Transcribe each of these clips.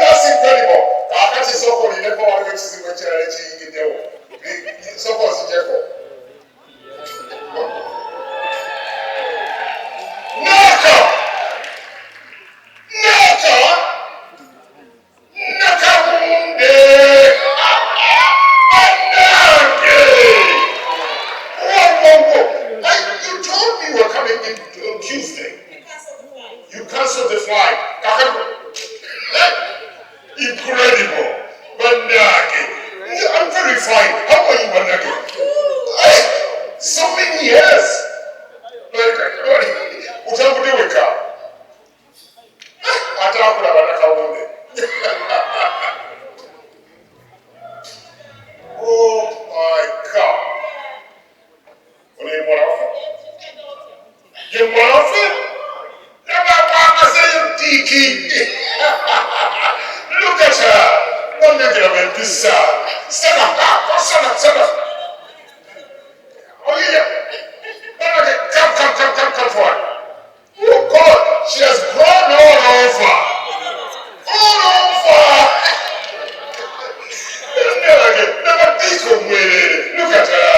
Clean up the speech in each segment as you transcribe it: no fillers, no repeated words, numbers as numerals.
that's incredible. Kakati soko ni never want to see what you're actually doing. Soko is Jeffo. You told me you were coming in on Tuesday. You canceled the flight. Incredible. Bandage. I'm very fine. How are you, Bandage? So many years. Utambudiweka. Atakula banaka wunde. Oh my God. What are you more often? You more often? Look at her. Don't make it a this stand up. Stand up. Oh yeah. Come forward. Oh God, she has grown all over. Never think of me. Look at her.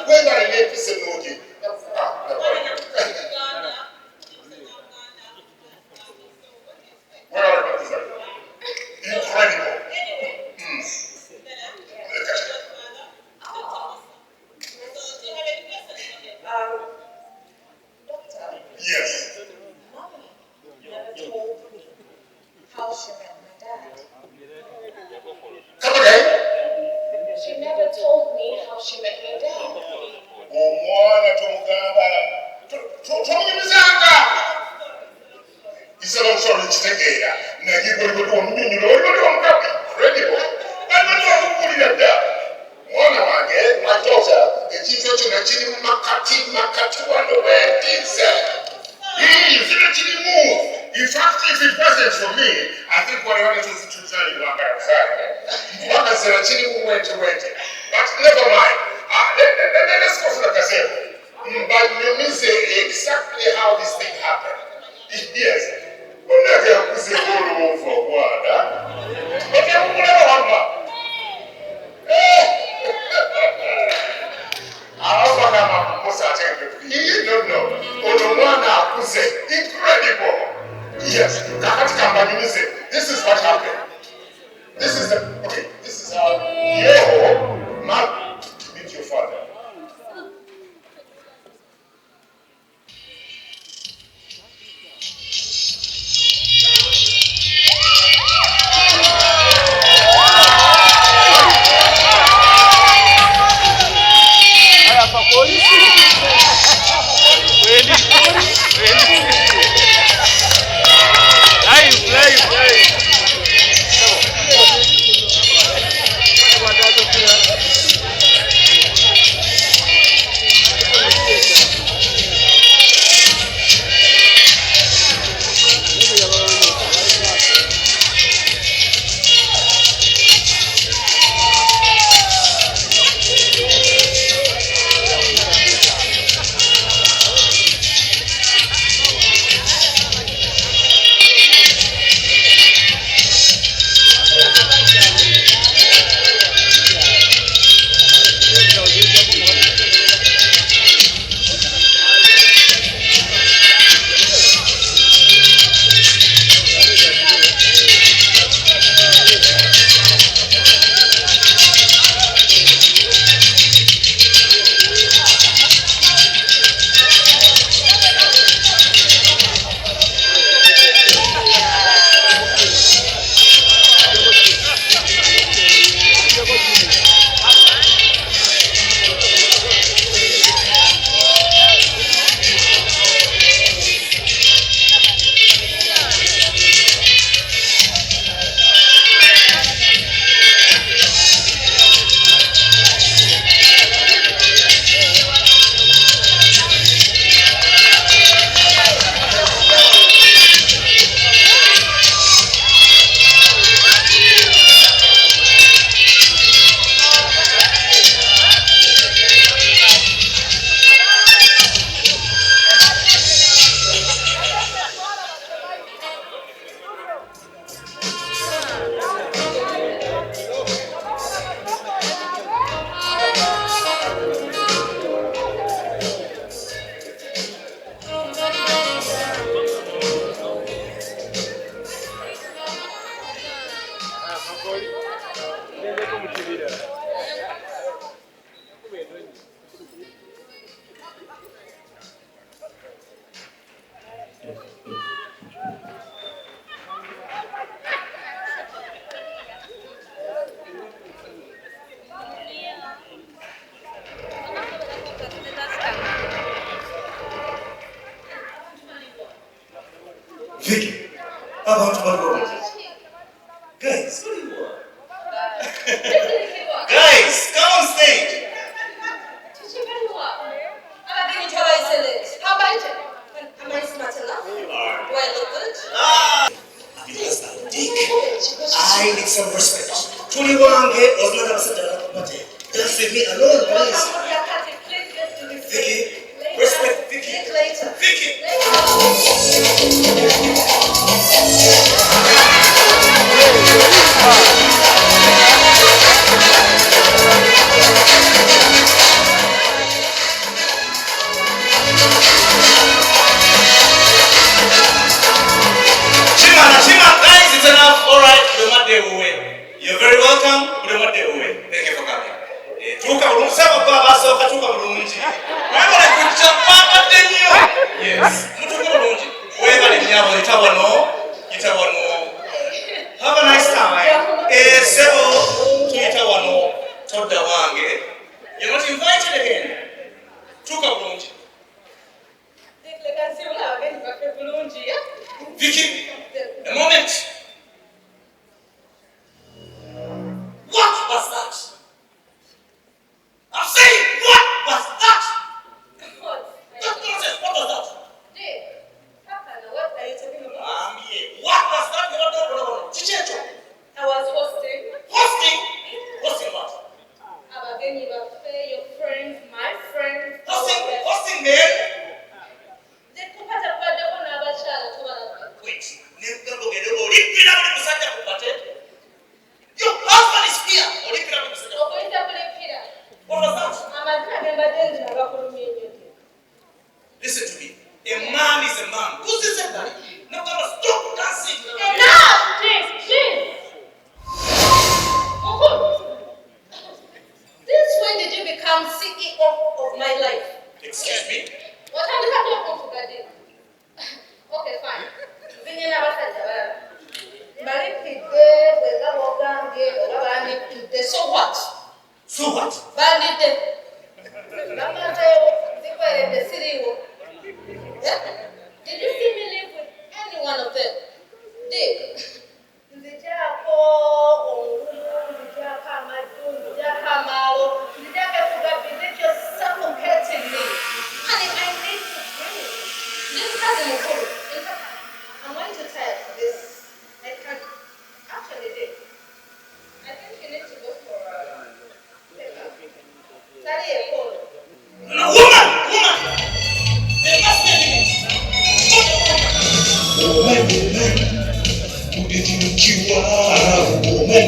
When I need to say no. Incredible. Doctor. Yes. Mommy never told me how she met my dad. Come again? She never told me how she met my dad. He said, I'm sorry to take it. Now you go to incredible. One of my daughter, the teacher to the chili Makati on the way is you didn't move. In fact, if it wasn't for me, I think what I wanted to tell you about what I said, actually went to wait. But never mind. Let's go to the cassette. But you may say exactly how this thing happened. Yes. We're not going to say all for what, but then we'll never have one. You don't know. Incredible. Yes. This is what happened. This is how your man meet your father. Vicky, how about Margot? Guys, what do you want? Guys, come on stage. How about it? Am I smart enough? You are. Do I look good? Because I'm Dick. I need some respect. Truly wange was not a certain party. Just leave me alone, please. Vicky, respect Vicky. Later. Vicky. Shima, guys, it's enough. All right, you're very welcome. Thank you for coming. Tuka ulusema baba soka tuka bulungi. Wewe kucha papa denyo. Yes. Tuka bulungi. Wewe ni nyabo itabano. Have a nice time. Sebo tuitawano toda wange. You're not invited again. Tuka bulungi. Vicky, a moment. What was that? I'm saying, what was that? Just nonsense. What was that? What are you talking about? What was that? Chichecho. I was hosting. Hosting? Hosting what? Your friends, my friends. Hosting men? Wait. Your husband is here. What was that? Listen to me. A man is a man. Who says that? Now come on, stop dancing. Enough! Please. Since when did you become CEO of my life? Excuse me? What time did you come to Gadi? Okay, fine. So what? So what? Did you see me live with any one of them? Dick. Suffocating me. Honey, I need to breathe. This cousin is cool. In fact, I'm going to tell you this. I can actually do. I think you need to go for a pickup. Study a phone. No, woman! There must be a limit. Woman, who do you think you are? Woman.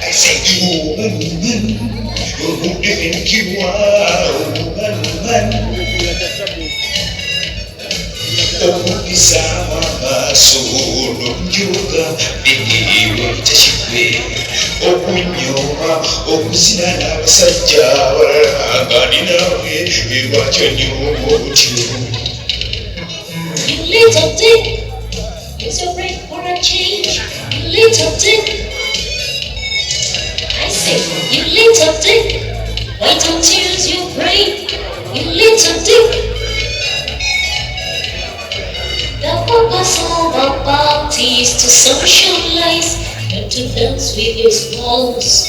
I say you, woman. Who do you think you are? Woman. Okukisama masolo mjuga bihiwe chashikwe okunyoma okuzina n'abasajja abalangani nawe ebwachonyomo otyo. You little dick, is your break for a change? You little dick, I say, you little dick, why don't you use your brain? You little dick. The purpose of our party is to socialize, not to dance with your spouse.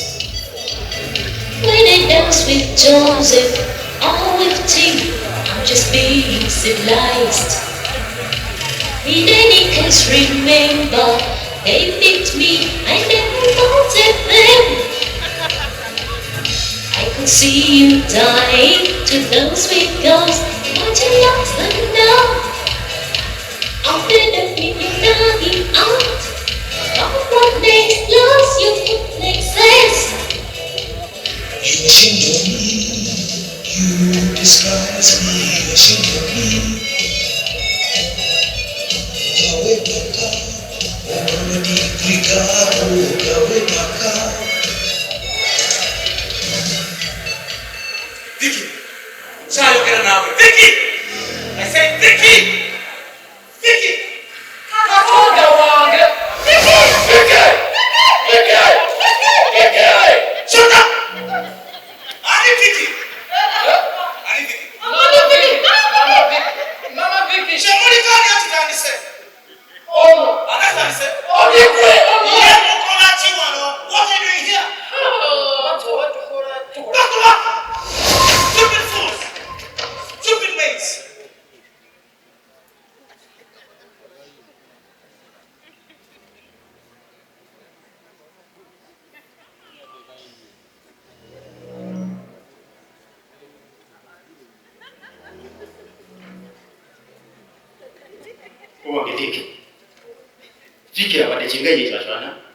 When I dance with Joseph or with Tim, I'm just being civilized. In any case, remember, they picked me, I never wanted them. I could see you dying to dance with girls, but you lost them now. I'm better if you're dying out. Don't want next, lost your foot makes sense. You ashamed of me, you despise me, ashamed of me. Kawebaka, omanikrika, kawebaka. Vicky, child, get now. Vicky! I said Vicky! Vicky! Shut up! I need Vicky! Mama Vicky! Somebody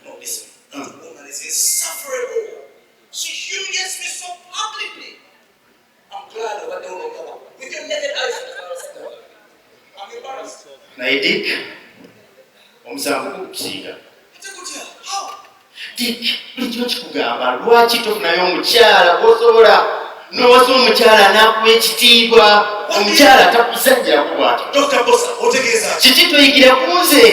No, listen. That woman is insufferable. She humiliates me so publicly. I'm glad I don't know about with your naked eyes. I'm embarrassed. How? Lwaki tofunayo omukyala gwosobola n'owasa omukyala n'akuwa ekitiibwa omukyala takuzanjirako bw'atyo Dr. Bosa, otegeeza kiki toyigira ku nze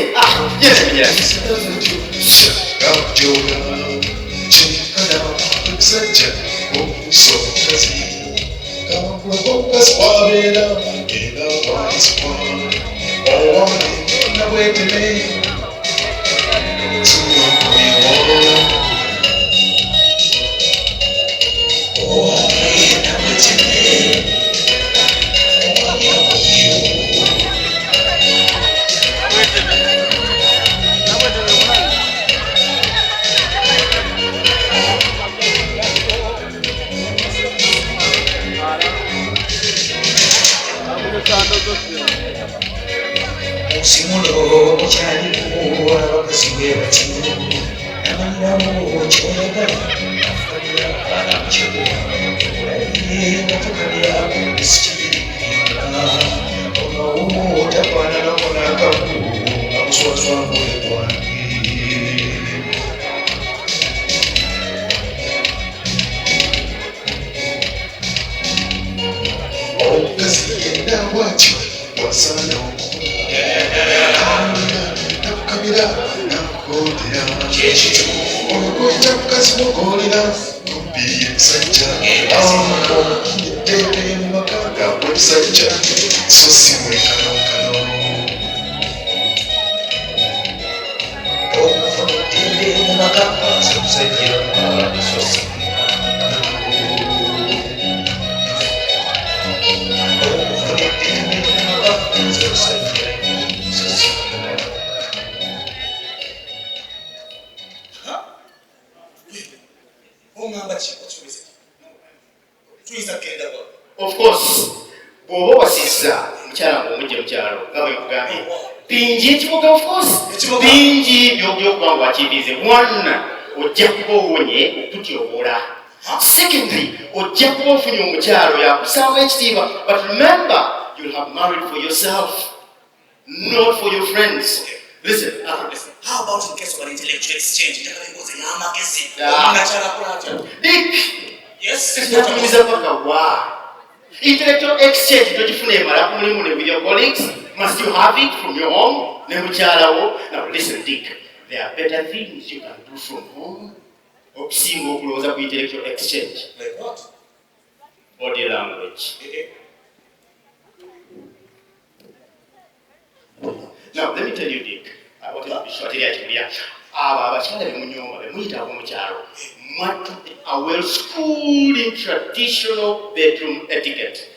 Simulo mukyali kuwa abakazi bwe batyo namalirawo kyoyagala afukalira abakyalo olaye nga tokalya sikiriira onawo tafaananako n'akaku akuswaswa ngoye gwange omukazi yenna bwatyo wasaana nakukabira nakukotera oyokwita mukazi mugolera kumbiye musajja yeddeede mu maka gabwe musajja so si mwekanokano okufuna eddembe mu maka so musajja so si okufuna eddembe mu maka so musajja of course bw'oba wasizza mukyala ng'omujja mukyalo nga bwe nkugambye bingi ekibuga of course bingi by'okuba nga wakiirize one ojja kuba owonye okutyoboola secondly ojja kuba ofunye omukyalo yakusaamu ekitiibwa but remember you'll have married for yourself not for your friends. Listen. How about in case of an intellectual exchange? Dick. Yes. Intellectual exchange with your colleagues. Must you have it from your home? Now listen, Dick. There are better things you can do from home. Intellectual exchange. Like what? Body language. Now let me tell you, Dick. A well-schooled in traditional bedroom etiquette.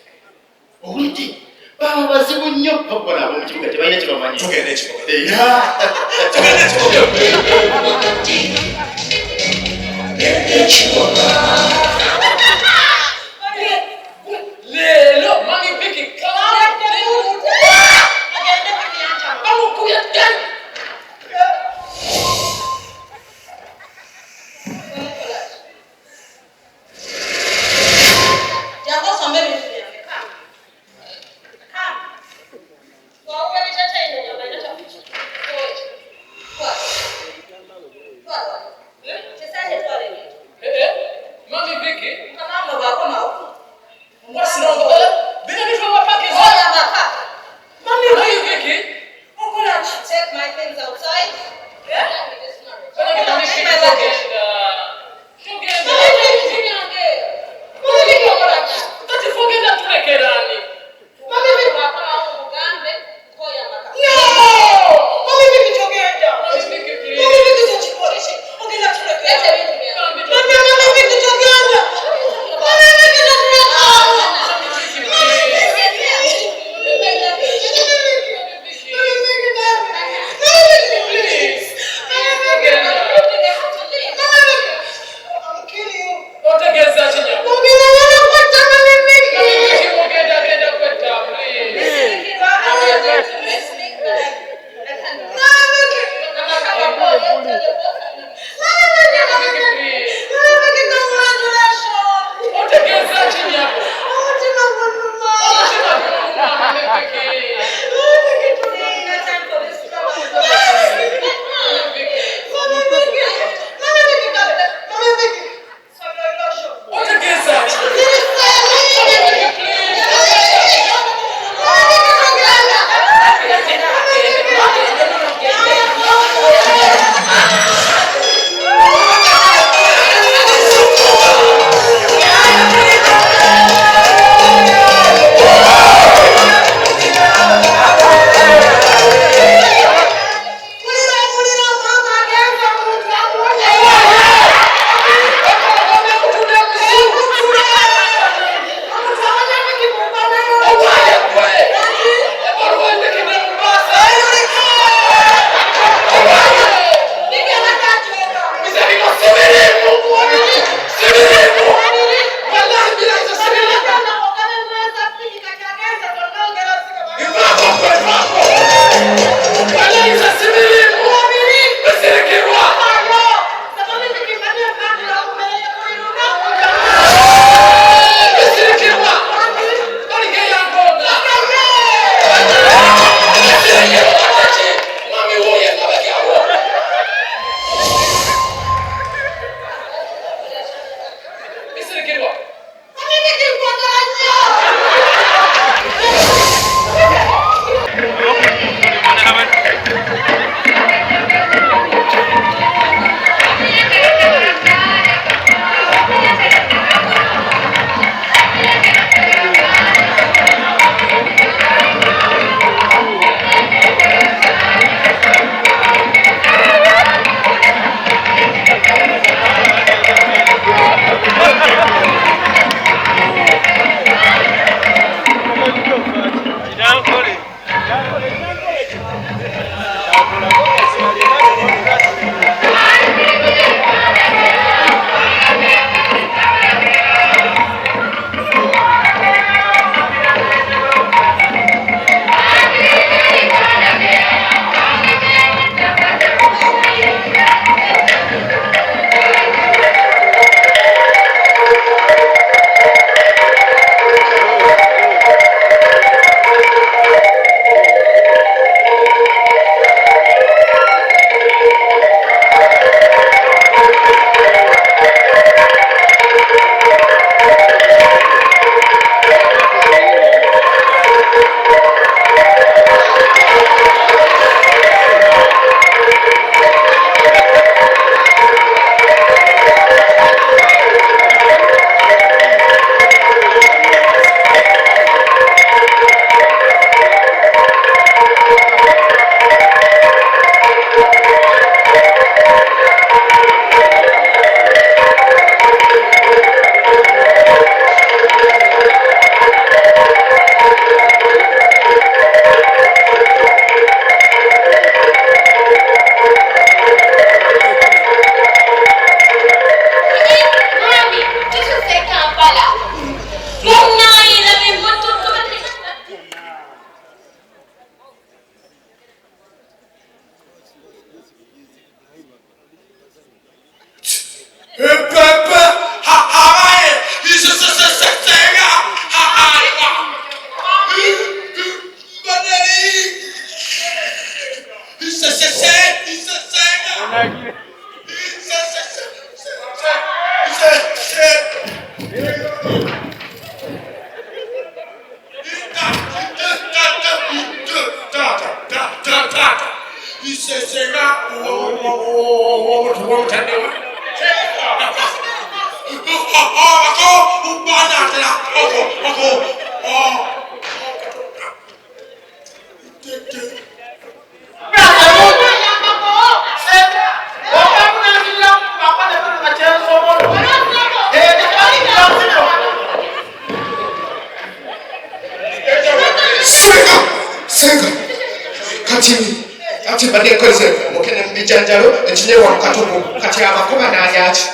Kati badde nkozese mukene mu bijanjalo ekinyewa mu katugu kati abakuba n'alyaki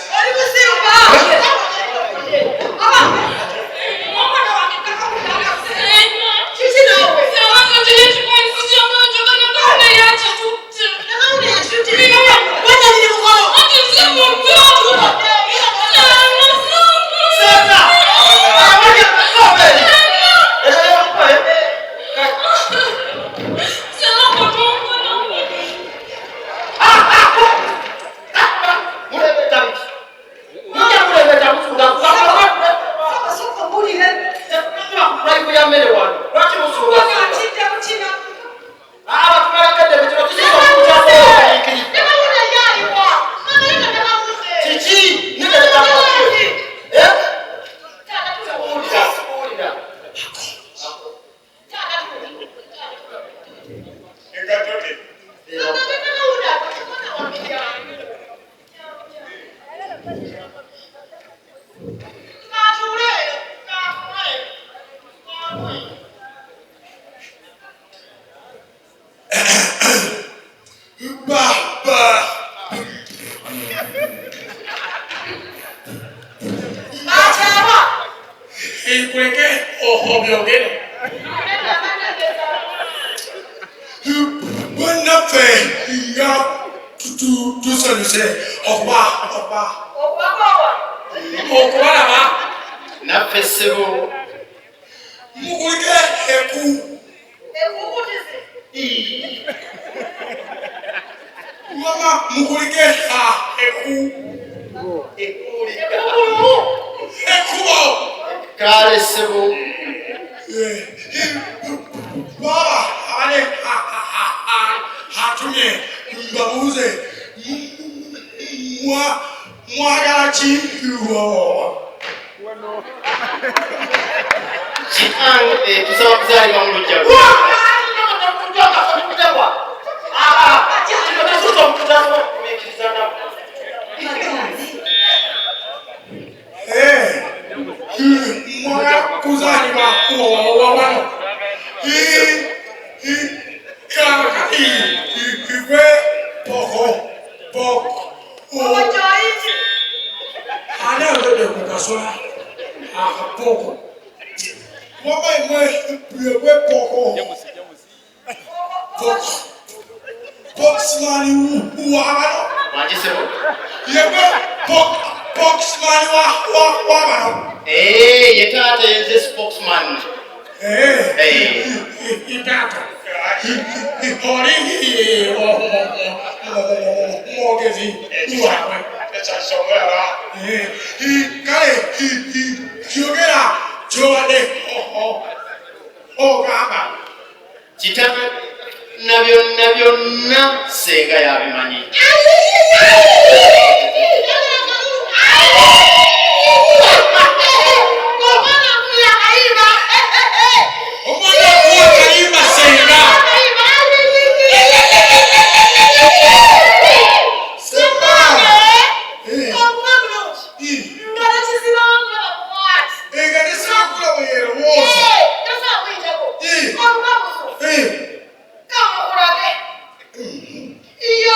Yo,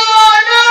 no!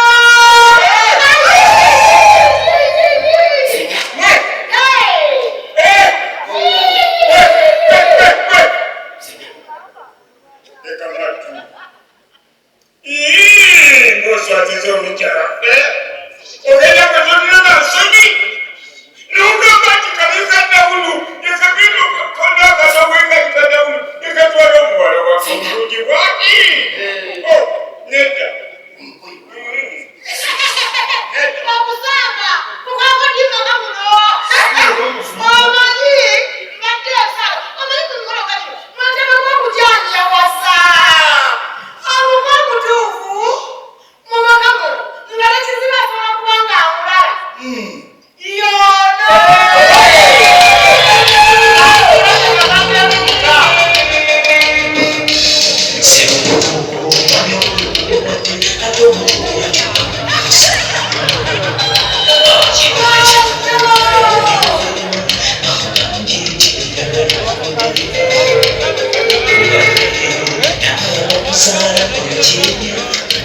Sara Puccini,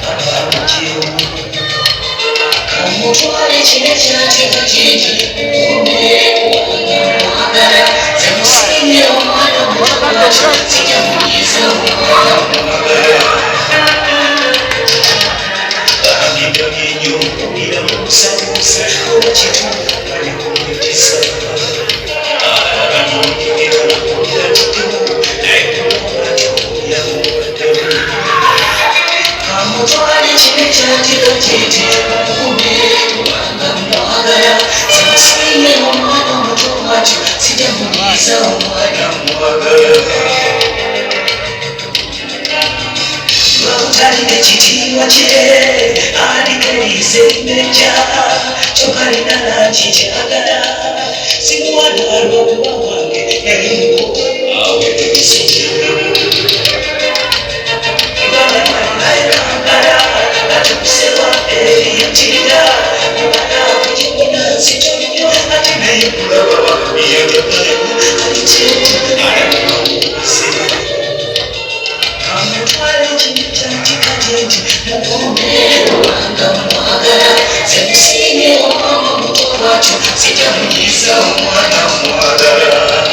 Papa Puccini. Kamutwale chinecha chikajiji, mwagara, semusinye omwana mwagara, sijamuliza omwana mwagara. Bahamidwa nyenyo, ubira musa musa, obachitu, bali kumutisa. Abanongera nakola chitu, naikola mwacho, yamuwadamu. Kamutwale chinecha chikajiji, mwanga mwagara, semusinye omwana muto wacho, sijamuliza omwana mwagara. Lwakutaliga ekitiibwa kye alikalize emeja kyokalina langi kyagala simuwana lwokuba wange yalimuko awe ebisomero lwanaayekangala batukusebwa eriyatira mwana kujimuna nsitonyo ate naye kulaba yagabalewo alikyeti alamukamuse Kamutwale chinecha chikajiji mwanga mwagara semusinye omwana muto wacho sijamuliza omwana mwagara.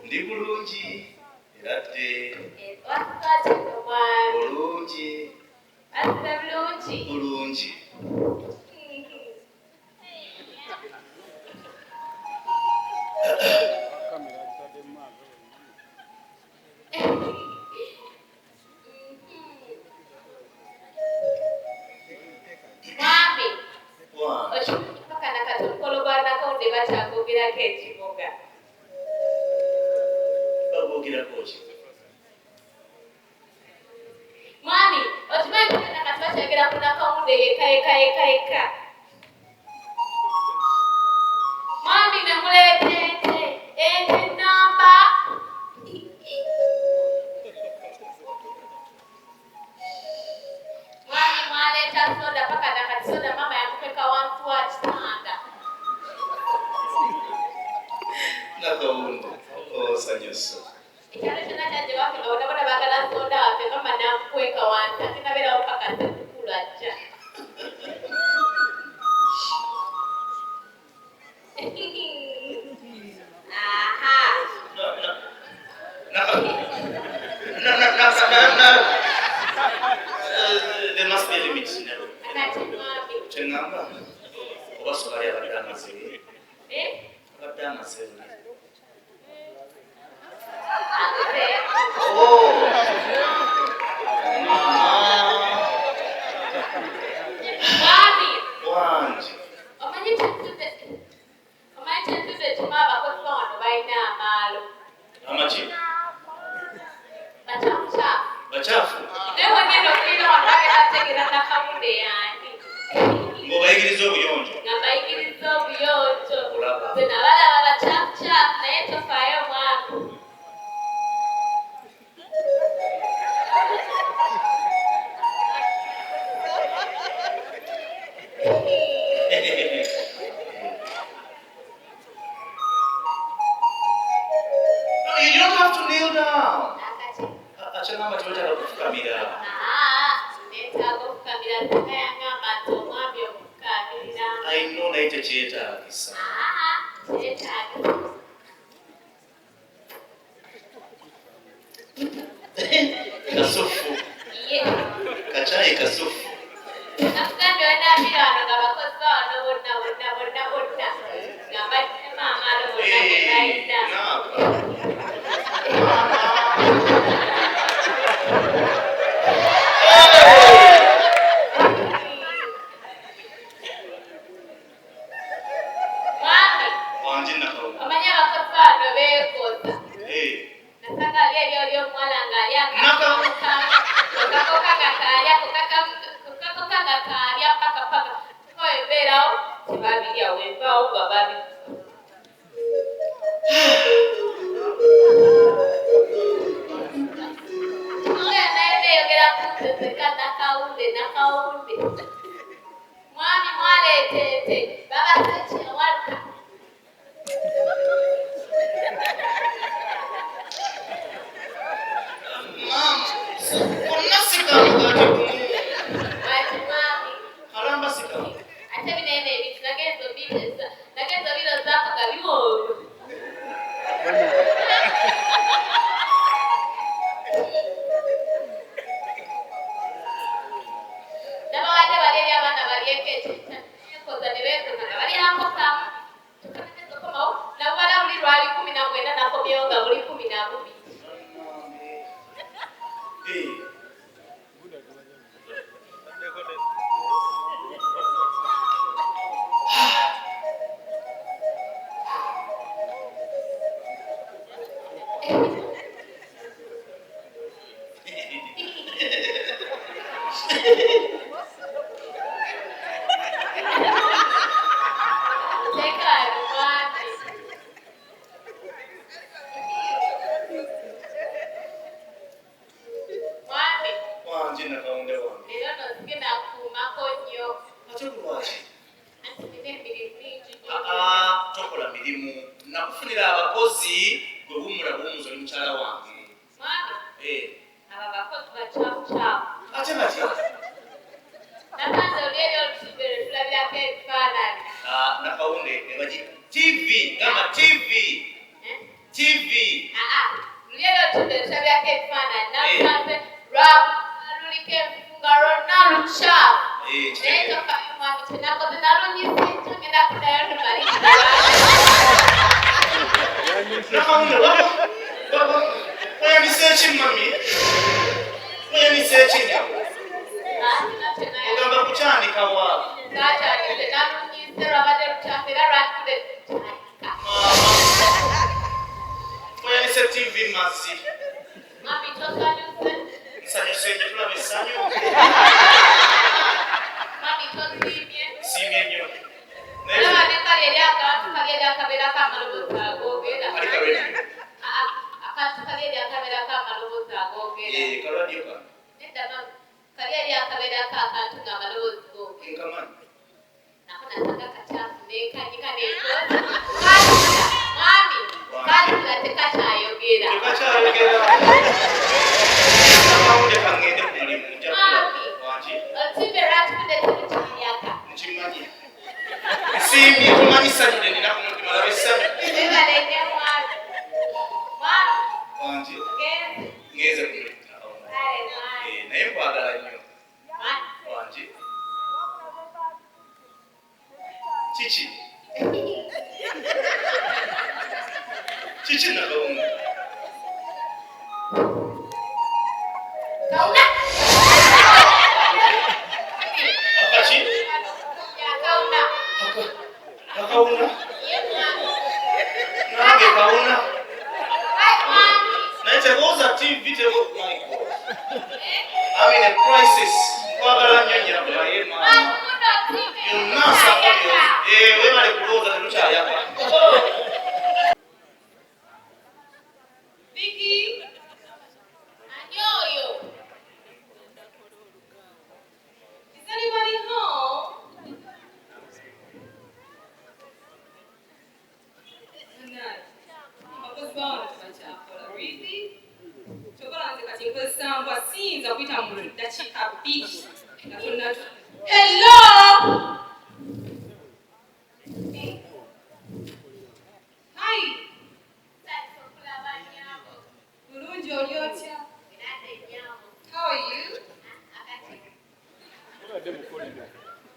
Ndi bulungi era ate bulungi bulungi. Mami, ochimanyi kana katwachagera kuna kaunde yeka. Mami namulete ente namba. Mami mwaleta soda paka na soda mama yakupeka wantu wa chitanda. Na kaunde. Oh sanyoso. Ikale tena chaje wapi na unabona bagala soda wapi mama na kuweka wantu. Tina bila upaka kula cha. There must be a limit. Chengamba. What's the area of the Damazi? What Damazi? Oh. Mami. One. Amachi. Bachafu. Ngobayigiriza obuyonjo. You don't have to kneel down. Achana machoja la kufukamira. I know naite cheta kisa. Kasufu. Kachai kasufu. aba bakozi bacamucamu. Ate bati. Nakanze olwebyo olutibere tulabirako ebifaananyi. Nakawunde ebaji TV, gamba TV. TV. Olwebyo olutibere tulabirako ebifaananyi. Nakanze luliko enfunga lwonna lucamu. Naye tofayo mwami tenakoze nalunyisitu ngenda kudayo numalisa. Nakawunde wayandise mami. Wayandise nyabo. Ogamba kukyandika wa. Nakyandise nalunyise lwabadde lucamu era lwatudde Wayandise TV masi. Mami tosanyuse. Nsanyuse nje tulaba essanyu. Mami tosiimye. Siimye nnyo. Olaba ne kali eri akantu kali eri akabeerako amaloboozi agoogera. Ali kabeera. Akantu kali eri akabeerako amaloboozi agoogera. Kalwadyo ka. Nedda mami kali eri akabeerako akantu ng'amaloboozi googera. Nkamanyi. Nako nasanga kacaafu nenkanyika nenkooza. Mwami kaatula tekakyayogera. Tekakyayogera. Nakawunde kangende ku mulimu njakuba. Wangi. Olutibbe lwatudde terukyayaka. Nkimanyi. Nsiimye tumanyi ssanyu lye nina ku mutima laba essanyu. Webale nnyo mwami. Mwami Wangi. genze. Ngeze ku mulimu. Kale mwami. Naye nkwagala nnyo. Mwami. Wangi. Kiki? Kiki nakawunde? Kauna. Akaki? Ya kauna. Nakawuna? Ye mwami. Nange kawuna. Hai mwami. Naye tebooza TV tebo. My God. I'm in a crisis. Nkwagala nnyo nnyabo naye Mwami maama. muno otibbe Yonna nsako byo. Weebale kulowooza tetukyayaka. Vicky. Anyoyo. Is anybody home? Tonight. Abakozi bawana tebakyakola. Really? Kyokkola nze kati nkozesa mbwa siyinza kuyita mu ddakiika bbiri nga tonnatu. Hello! Hi. Bulungi oli otya? How are you?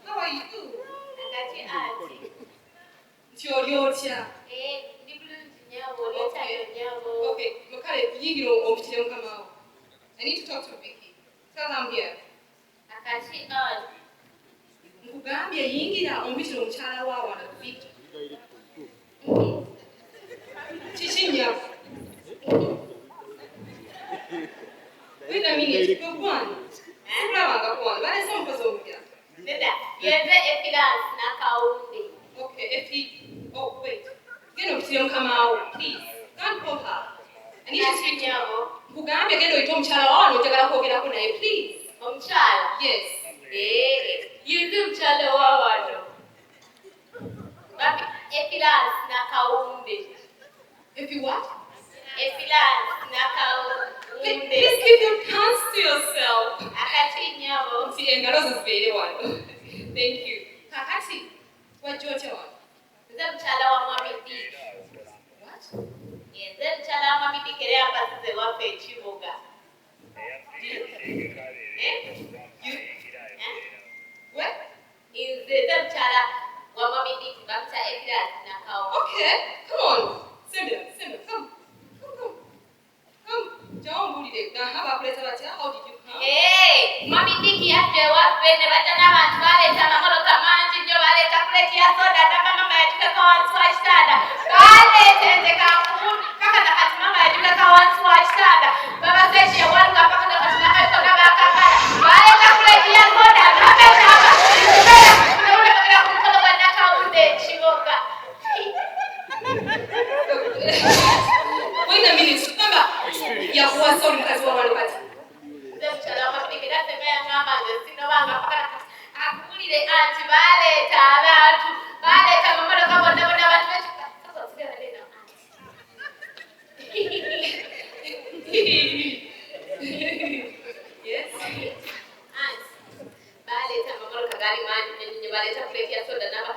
How are you? Nti oli otya? Okay, Mukale, yingira ompitire mukama wo. I need to talk to Vicky. Tell her I'm here. Nkugambye yingira ompitire omukyala wa wano Vicky. Kiki nnyabo? Wait a minute, kwegwani? Sikulabanga kwani, balese omukozi omupya. Okay, oh wait. Genda ompitire mukama wo, please. Can't call her. I need to speak to her. Nkugambye genda oyite omukyala wa wano njagala kwogerako naye, please. Yes. Yuzi mchale wa wano. Babi, epilans na kaunde. If you what? Epilans na kaunde. Please keep your hands to yourself. Akati nyabo. See, engalo zibeere wano. Thank you. Kakati, wajjote wano? Nze mchala wa mwami Diki. What? Nze mchala wa mwami Diki ere apasize wafe ekibuga. You? What? Nze mchala wa mwami Diki bamcha epilans na kaunde. Okay, come on. Simba, come. Come. Don't bully them. Now, how about how did you come? Hey, mwami Diki yafe wafe ne batana abantu baleta amamoroka mangi nnyo baleta kulekia soda na mama yatukeka wansi wa kitanda baleetendeka nkulu mpaka nakati mama yatukeka wansi wa kitanda babaseshe waluka mpaka nakati nakaiko nabakambala baleta kulekia soda nabetaba naulekagera ku mukono gwa nakawunde ekiboga. Wait a minute. Remember, yakuwasa oli mukazi wa wano kati. Nze mukyala wa mabidike nasema yangamba nze sinobanga mpaka nakati akubulire anti baleeta abantu baleeta amamoroka bonna bonna abantu bekika sasa osigala neno anti. Baleta mamar ka gari ma ni baleta plate ya soda na ba